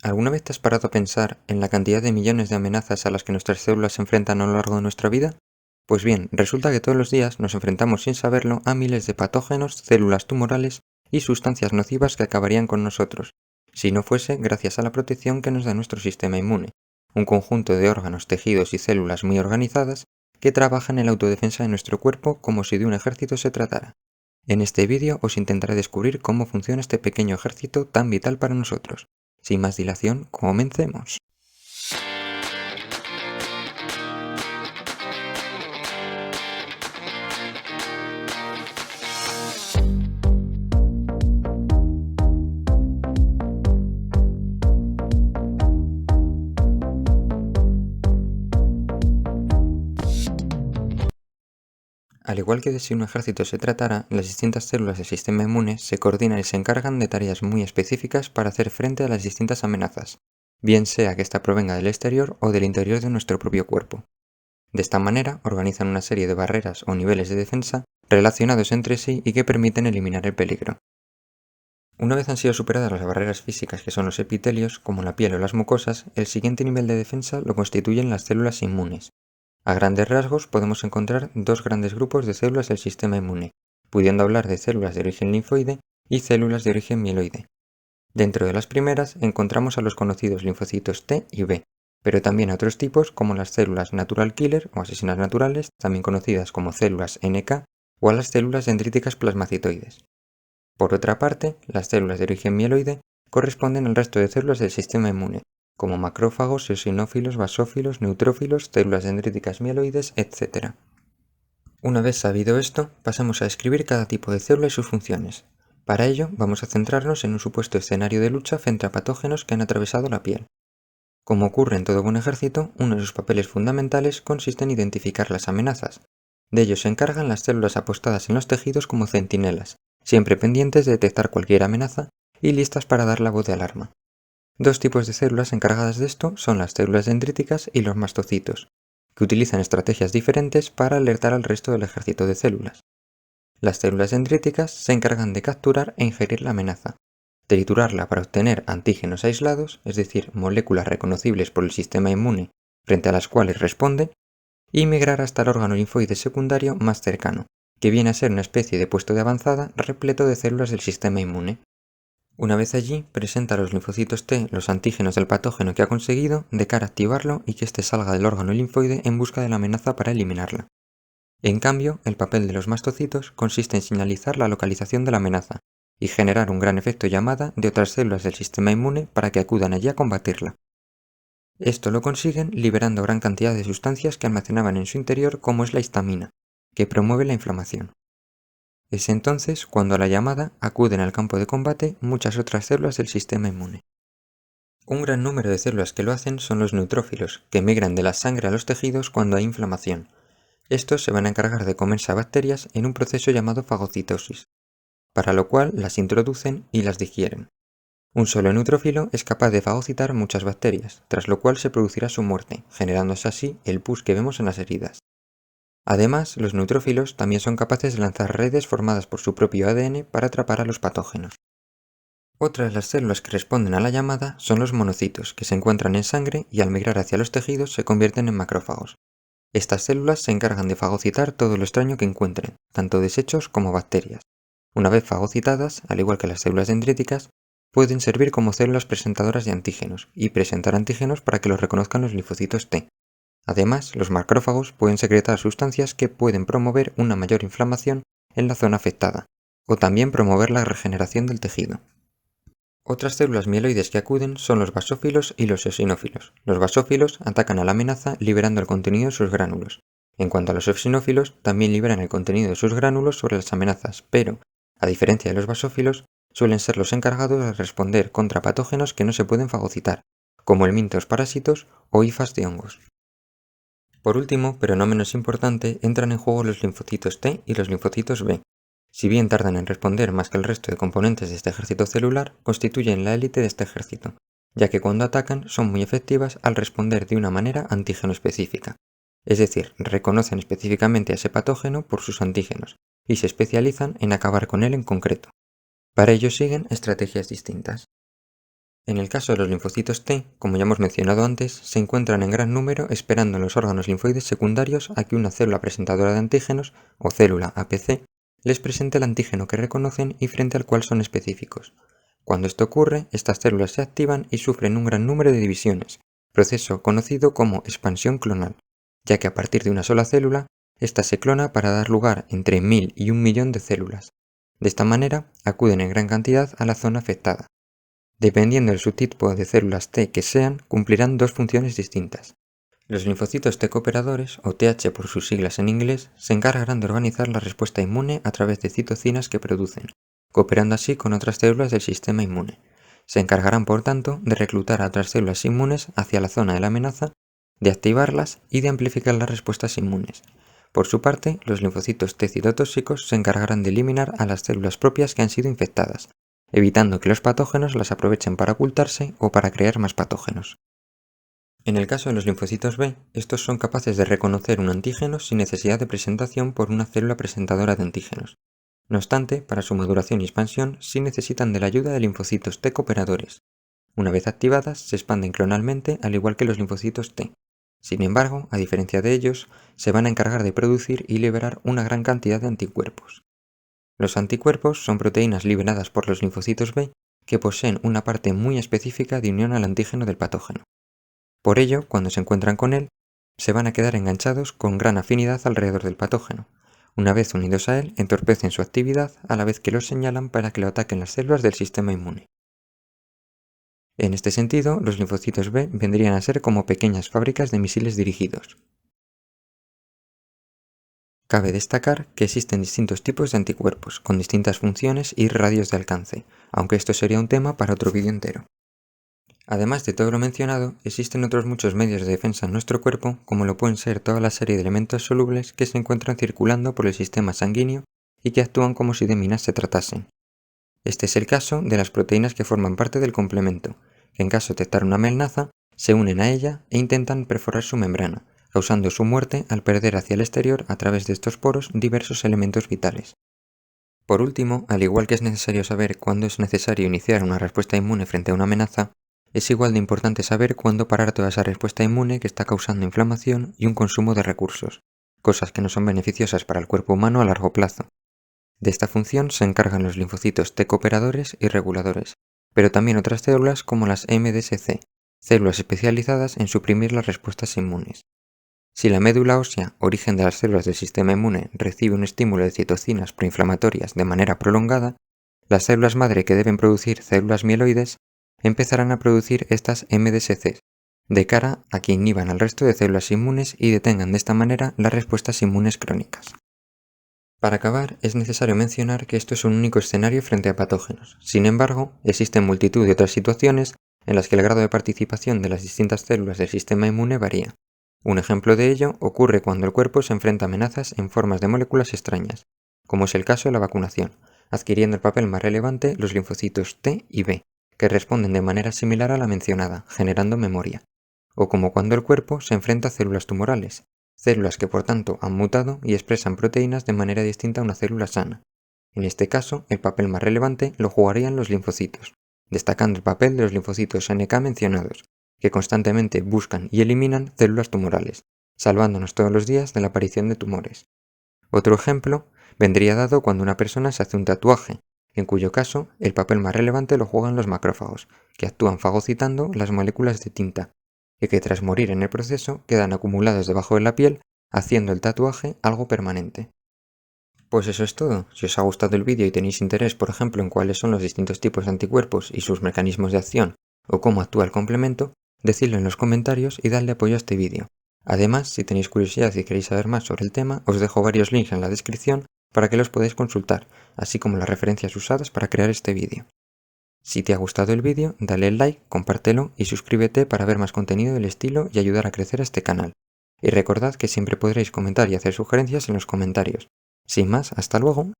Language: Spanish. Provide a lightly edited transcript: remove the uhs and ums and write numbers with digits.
¿Alguna vez te has parado a pensar en la cantidad de millones de amenazas a las que nuestras células se enfrentan a lo largo de nuestra vida? Pues bien, resulta que todos los días nos enfrentamos sin saberlo a miles de patógenos, células tumorales y sustancias nocivas que acabarían con nosotros, si no fuese gracias a la protección que nos da nuestro sistema inmune, un conjunto de órganos, tejidos y células muy organizadas que trabajan en la autodefensa de nuestro cuerpo como si de un ejército se tratara. En este vídeo os intentaré descubrir cómo funciona este pequeño ejército tan vital para nosotros. Sin más dilación, comencemos. Al igual que de si un ejército se tratara, las distintas células del sistema inmune se coordinan y se encargan de tareas muy específicas para hacer frente a las distintas amenazas, bien sea que ésta provenga del exterior o del interior de nuestro propio cuerpo. De esta manera, organizan una serie de barreras o niveles de defensa relacionados entre sí y que permiten eliminar el peligro. Una vez han sido superadas las barreras físicas que son los epitelios, como la piel o las mucosas, el siguiente nivel de defensa lo constituyen las células inmunes. A grandes rasgos podemos encontrar dos grandes grupos de células del sistema inmune, pudiendo hablar de células de origen linfoide y células de origen mieloide. Dentro de las primeras encontramos a los conocidos linfocitos T y B, pero también a otros tipos como las células natural killer o asesinas naturales, también conocidas como células NK, o a las células dendríticas plasmacitoides. Por otra parte, las células de origen mieloide corresponden al resto de células del sistema inmune, como macrófagos, eosinófilos, basófilos, neutrófilos, células dendríticas mieloides, etc. Una vez sabido esto, pasamos a describir cada tipo de célula y sus funciones. Para ello, vamos a centrarnos en un supuesto escenario de lucha frente a patógenos que han atravesado la piel. Como ocurre en todo buen ejército, uno de sus papeles fundamentales consiste en identificar las amenazas. De ello se encargan las células apostadas en los tejidos como centinelas, siempre pendientes de detectar cualquier amenaza y listas para dar la voz de alarma. Dos tipos de células encargadas de esto son las células dendríticas y los mastocitos, que utilizan estrategias diferentes para alertar al resto del ejército de células. Las células dendríticas se encargan de capturar e ingerir la amenaza, triturarla para obtener antígenos aislados, es decir, moléculas reconocibles por el sistema inmune frente a las cuales responde, y migrar hasta el órgano linfoide secundario más cercano, que viene a ser una especie de puesto de avanzada repleto de células del sistema inmune. Una vez allí, presenta a los linfocitos T los antígenos del patógeno que ha conseguido de cara a activarlo y que éste salga del órgano linfoide en busca de la amenaza para eliminarla. En cambio, el papel de los mastocitos consiste en señalizar la localización de la amenaza y generar un gran efecto llamada de otras células del sistema inmune para que acudan allí a combatirla. Esto lo consiguen liberando gran cantidad de sustancias que almacenaban en su interior, como es la histamina, que promueve la inflamación. Es entonces cuando a la llamada acuden al campo de combate muchas otras células del sistema inmune. Un gran número de células que lo hacen son los neutrófilos, que migran de la sangre a los tejidos cuando hay inflamación. Estos se van a encargar de comerse a bacterias en un proceso llamado fagocitosis, para lo cual las introducen y las digieren. Un solo neutrófilo es capaz de fagocitar muchas bacterias, tras lo cual se producirá su muerte, generándose así el pus que vemos en las heridas. Además, los neutrófilos también son capaces de lanzar redes formadas por su propio ADN para atrapar a los patógenos. Otra de las células que responden a la llamada son los monocitos, que se encuentran en sangre y al migrar hacia los tejidos se convierten en macrófagos. Estas células se encargan de fagocitar todo lo extraño que encuentren, tanto desechos como bacterias. Una vez fagocitadas, al igual que las células dendríticas, pueden servir como células presentadoras de antígenos y presentar antígenos para que los reconozcan los linfocitos T. Además, los macrófagos pueden secretar sustancias que pueden promover una mayor inflamación en la zona afectada, o también promover la regeneración del tejido. Otras células mieloides que acuden son los basófilos y los eosinófilos. Los basófilos atacan a la amenaza liberando el contenido de sus gránulos. En cuanto a los eosinófilos, también liberan el contenido de sus gránulos sobre las amenazas, pero, a diferencia de los basófilos, suelen ser los encargados de responder contra patógenos que no se pueden fagocitar, como helmintos parásitos o hifas de hongos. Por último, pero no menos importante, entran en juego los linfocitos T y los linfocitos B. Si bien tardan en responder más que el resto de componentes de este ejército celular, constituyen la élite de este ejército, ya que cuando atacan son muy efectivas al responder de una manera antígeno específica. Es decir, reconocen específicamente a ese patógeno por sus antígenos, y se especializan en acabar con él en concreto. Para ello siguen estrategias distintas. En el caso de los linfocitos T, como ya hemos mencionado antes, se encuentran en gran número esperando en los órganos linfoides secundarios a que una célula presentadora de antígenos, o célula APC, les presente el antígeno que reconocen y frente al cual son específicos. Cuando esto ocurre, estas células se activan y sufren un gran número de divisiones, proceso conocido como expansión clonal, ya que a partir de una sola célula, ésta se clona para dar lugar entre 1000 y 1.000.000 de células. De esta manera, acuden en gran cantidad a la zona afectada. Dependiendo del subtipo de células T que sean, cumplirán dos funciones distintas. Los linfocitos T cooperadores, o TH por sus siglas en inglés, se encargarán de organizar la respuesta inmune a través de citocinas que producen, cooperando así con otras células del sistema inmune. Se encargarán, por tanto, de reclutar a otras células inmunes hacia la zona de la amenaza, de activarlas y de amplificar las respuestas inmunes. Por su parte, los linfocitos T citotóxicos se encargarán de eliminar a las células propias que han sido infectadas, evitando que los patógenos las aprovechen para ocultarse o para crear más patógenos. En el caso de los linfocitos B, estos son capaces de reconocer un antígeno sin necesidad de presentación por una célula presentadora de antígenos. No obstante, para su maduración y expansión sí necesitan de la ayuda de linfocitos T cooperadores. Una vez activadas, se expanden clonalmente al igual que los linfocitos T. Sin embargo, a diferencia de ellos, se van a encargar de producir y liberar una gran cantidad de anticuerpos. Los anticuerpos son proteínas liberadas por los linfocitos B que poseen una parte muy específica de unión al antígeno del patógeno. Por ello, cuando se encuentran con él, se van a quedar enganchados con gran afinidad alrededor del patógeno. Una vez unidos a él, entorpecen su actividad a la vez que lo señalan para que lo ataquen las células del sistema inmune. En este sentido, los linfocitos B vendrían a ser como pequeñas fábricas de misiles dirigidos. Cabe destacar que existen distintos tipos de anticuerpos, con distintas funciones y radios de alcance, aunque esto sería un tema para otro vídeo entero. Además de todo lo mencionado, existen otros muchos medios de defensa en nuestro cuerpo, como lo pueden ser toda la serie de elementos solubles que se encuentran circulando por el sistema sanguíneo y que actúan como si de minas se tratasen. Este es el caso de las proteínas que forman parte del complemento, que en caso de detectar una amenaza, se unen a ella e intentan perforar su membrana, causando su muerte al perder hacia el exterior a través de estos poros diversos elementos vitales. Por último, al igual que es necesario saber cuándo es necesario iniciar una respuesta inmune frente a una amenaza, es igual de importante saber cuándo parar toda esa respuesta inmune que está causando inflamación y un consumo de recursos, cosas que no son beneficiosas para el cuerpo humano a largo plazo. De esta función se encargan los linfocitos T cooperadores y reguladores, pero también otras células como las MDSC, células especializadas en suprimir las respuestas inmunes. Si la médula ósea, origen de las células del sistema inmune, recibe un estímulo de citocinas proinflamatorias de manera prolongada, las células madre que deben producir células mieloides empezarán a producir estas MDSC, de cara a que inhiban al resto de células inmunes y detengan de esta manera las respuestas inmunes crónicas. Para acabar, es necesario mencionar que esto es un único escenario frente a patógenos. Sin embargo, existen multitud de otras situaciones en las que el grado de participación de las distintas células del sistema inmune varía. Un ejemplo de ello ocurre cuando el cuerpo se enfrenta a amenazas en formas de moléculas extrañas, como es el caso de la vacunación, adquiriendo el papel más relevante los linfocitos T y B, que responden de manera similar a la mencionada, generando memoria, o como cuando el cuerpo se enfrenta a células tumorales, células que por tanto han mutado y expresan proteínas de manera distinta a una célula sana. En este caso, el papel más relevante lo jugarían los linfocitos, destacando el papel de los linfocitos NK mencionados, que constantemente buscan y eliminan células tumorales, salvándonos todos los días de la aparición de tumores. Otro ejemplo vendría dado cuando una persona se hace un tatuaje, en cuyo caso el papel más relevante lo juegan los macrófagos, que actúan fagocitando las moléculas de tinta, y que tras morir en el proceso quedan acumulados debajo de la piel, haciendo el tatuaje algo permanente. Pues eso es todo. Si os ha gustado el vídeo y tenéis interés, por ejemplo, en cuáles son los distintos tipos de anticuerpos y sus mecanismos de acción, o cómo actúa el complemento, decidlo en los comentarios y dadle apoyo a este vídeo. Además, si tenéis curiosidad y queréis saber más sobre el tema, os dejo varios links en la descripción para que los podáis consultar, así como las referencias usadas para crear este vídeo. Si te ha gustado el vídeo, dale like, compártelo y suscríbete para ver más contenido del estilo y ayudar a crecer a este canal. Y recordad que siempre podréis comentar y hacer sugerencias en los comentarios. Sin más, hasta luego.